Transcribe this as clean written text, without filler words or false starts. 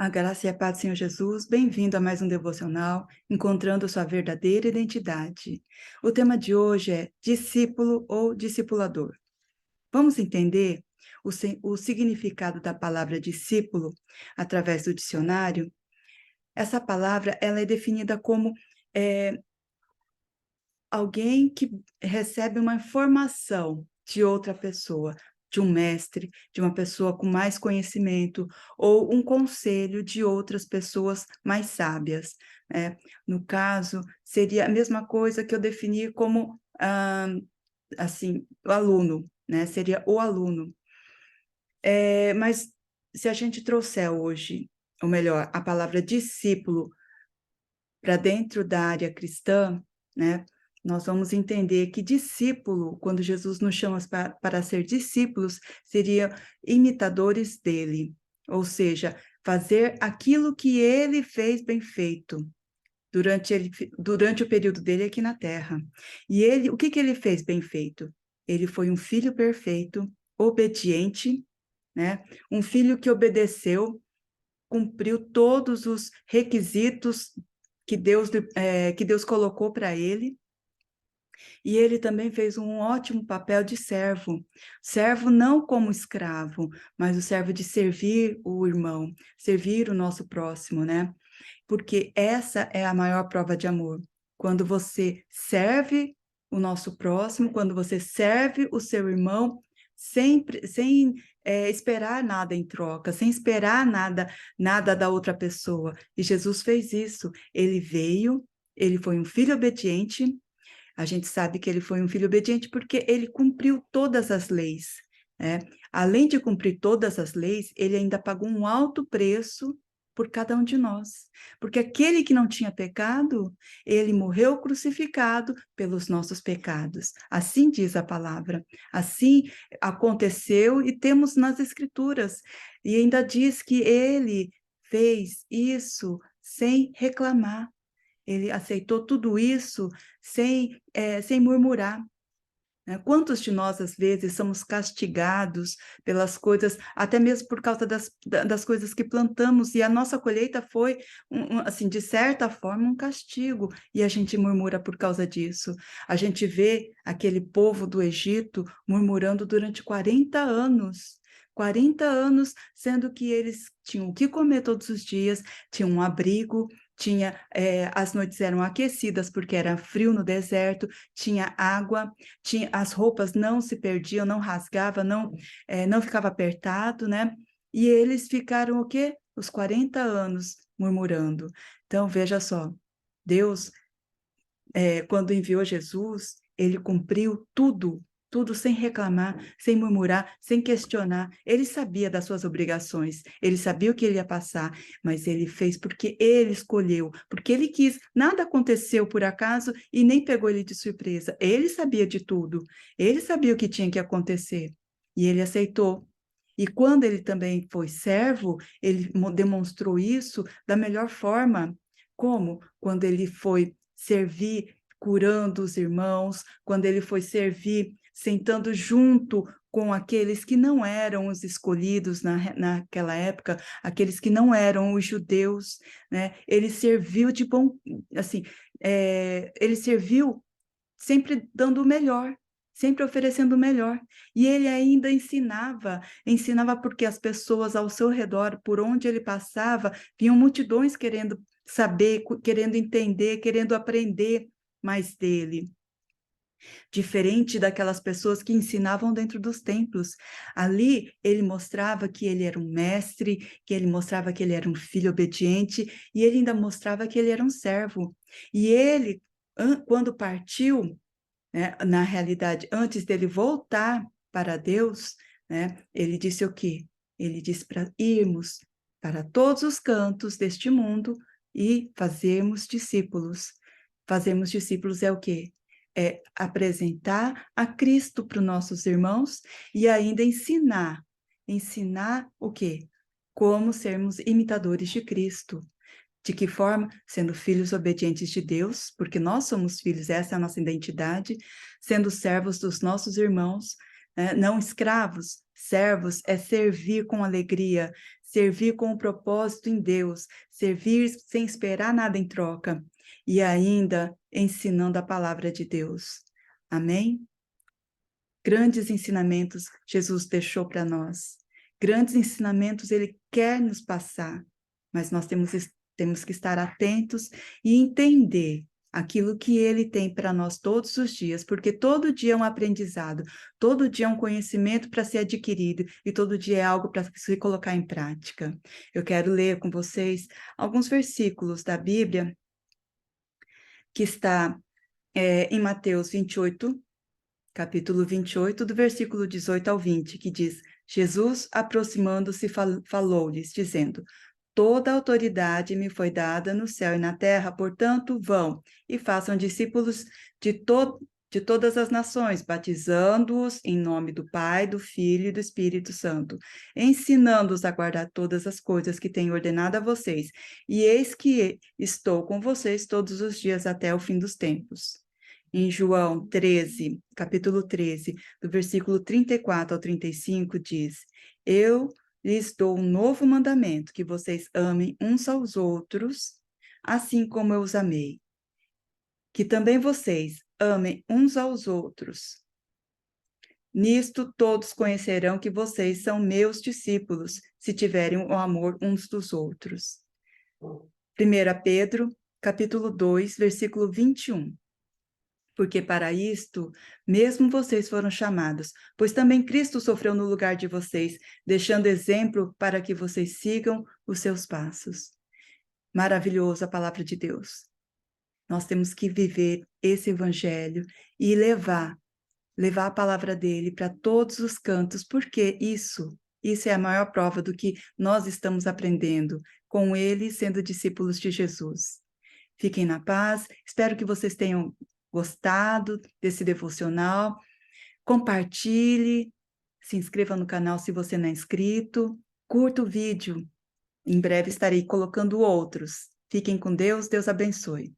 A graça e a paz do Senhor Jesus, bem-vindo a mais um devocional, encontrando sua verdadeira identidade. O tema de hoje é discípulo ou discipulador. Vamos entender o significado da palavra discípulo através do dicionário? Essa palavra ela é definida como alguém que recebe uma informação de outra pessoa, de um mestre, de uma pessoa com mais conhecimento, ou um conselho de outras pessoas mais sábias, né? No caso, seria a mesma coisa que eu definir como, assim, o aluno, né? Seria o aluno. Mas se a gente trouxer hoje, ou melhor, a palavra discípulo para dentro da área cristã, né, nós vamos entender que discípulo, quando Jesus nos chama para ser discípulos, seria imitadores dele, ou seja, fazer aquilo que ele fez bem feito durante o período dele aqui na Terra. E ele, o que que ele fez bem feito? Ele foi um filho perfeito, obediente, né? Um filho que obedeceu, cumpriu todos os requisitos que Deus colocou para ele, e ele também fez um ótimo papel de servo. Servo não como escravo, mas o servo de servir o irmão, servir o nosso próximo, né? Porque essa é a maior prova de amor. Quando você serve o nosso próximo, quando você serve o seu irmão, sem esperar nada em troca, sem esperar nada da outra pessoa. E Jesus fez isso. Ele veio, ele foi um filho obediente. A gente sabe que ele foi um filho obediente porque ele cumpriu todas as leis, né? Além de cumprir todas as leis, ele ainda pagou um alto preço por cada um de nós. Porque aquele que não tinha pecado, ele morreu crucificado pelos nossos pecados. Assim diz a palavra. Assim aconteceu e temos nas Escrituras. E ainda diz que ele fez isso sem reclamar. Ele aceitou tudo isso sem murmurar, né? Quantos de nós, às vezes, somos castigados pelas coisas, até mesmo por causa das coisas que plantamos, e a nossa colheita foi, assim, de certa forma, um castigo, e a gente murmura por causa disso. A gente vê aquele povo do Egito murmurando durante 40 anos. 40 anos, sendo que eles tinham o que comer todos os dias, tinham um abrigo, as noites eram aquecidas porque era frio no deserto, tinha água, as roupas não se perdiam, não rasgava, não ficava apertado, né? E eles ficaram o quê? Os 40 anos murmurando. Então, veja só, Deus, quando enviou Jesus, ele cumpriu tudo, tudo sem reclamar, sem murmurar, sem questionar. Ele sabia das suas obrigações, ele sabia o que ele ia passar, mas ele fez porque ele escolheu, porque ele quis. Nada aconteceu por acaso e nem pegou ele de surpresa. Ele sabia de tudo, ele sabia o que tinha que acontecer e ele aceitou. E quando ele também foi servo, ele demonstrou isso da melhor forma. Como? Quando ele foi servir curando os irmãos, quando ele foi servir sentando junto com aqueles que não eram os escolhidos naquela época, aqueles que não eram os judeus, né? Ele serviu de bom, assim, ele serviu sempre dando o melhor, sempre oferecendo o melhor. E ele ainda ensinava porque as pessoas ao seu redor, por onde ele passava, vinham multidões querendo saber, querendo entender, querendo aprender mais dele. Diferente daquelas pessoas que ensinavam dentro dos templos. Ali ele mostrava que ele era um mestre, que ele mostrava que ele era um filho obediente, e ele ainda mostrava que ele era um servo. E ele, quando partiu, né, na realidade, antes dele voltar para Deus, né, ele disse o quê? Ele disse para irmos para todos os cantos deste mundo e fazermos discípulos. Fazermos discípulos é o quê? É apresentar a Cristo para os nossos irmãos e ainda ensinar. Ensinar o quê? Como sermos imitadores de Cristo. De que forma? Sendo filhos obedientes de Deus, porque nós somos filhos, essa é a nossa identidade, sendo servos dos nossos irmãos, né? Não escravos, Servos é servir com alegria, servir com o propósito em Deus, servir sem esperar nada em troca e ainda ensinando a palavra de Deus. Amém? Grandes ensinamentos Jesus deixou para nós. Grandes ensinamentos Ele quer nos passar, mas nós temos que estar atentos e entender aquilo que Ele tem para nós todos os dias, porque todo dia é um aprendizado, todo dia é um conhecimento para ser adquirido e todo dia é algo para se colocar em prática. Eu quero ler com vocês alguns versículos da Bíblia que está em Mateus 28, capítulo 28, do versículo 18 ao 20, que diz: Jesus, aproximando-se, falou-lhes, dizendo: Toda autoridade me foi dada no céu e na terra, portanto, vão e façam discípulos de todas as nações, batizando-os em nome do Pai, do Filho e do Espírito Santo, ensinando-os a guardar todas as coisas que tenho ordenado a vocês. E eis que estou com vocês todos os dias até o fim dos tempos. Em João 13, capítulo 13, do versículo 34 ao 35, diz: Eu lhes dou um novo mandamento, que vocês amem uns aos outros, assim como eu os amei. Que também vocês amem uns aos outros. Nisto todos conhecerão que vocês são meus discípulos, se tiverem o amor uns dos outros. 1 Pedro, capítulo 2, versículo 21. Porque para isto mesmo vocês foram chamados, pois também Cristo sofreu no lugar de vocês, deixando exemplo para que vocês sigam os seus passos. Maravilhoso a palavra de Deus. Nós temos que viver esse evangelho e levar a palavra dele para todos os cantos, porque isso é a maior prova do que nós estamos aprendendo com ele, sendo discípulos de Jesus. Fiquem na paz, espero que vocês tenham gostado desse devocional. Compartilhe, se inscreva no canal se você não é inscrito, curta o vídeo. Em breve estarei colocando outros. Fiquem com Deus, Deus abençoe.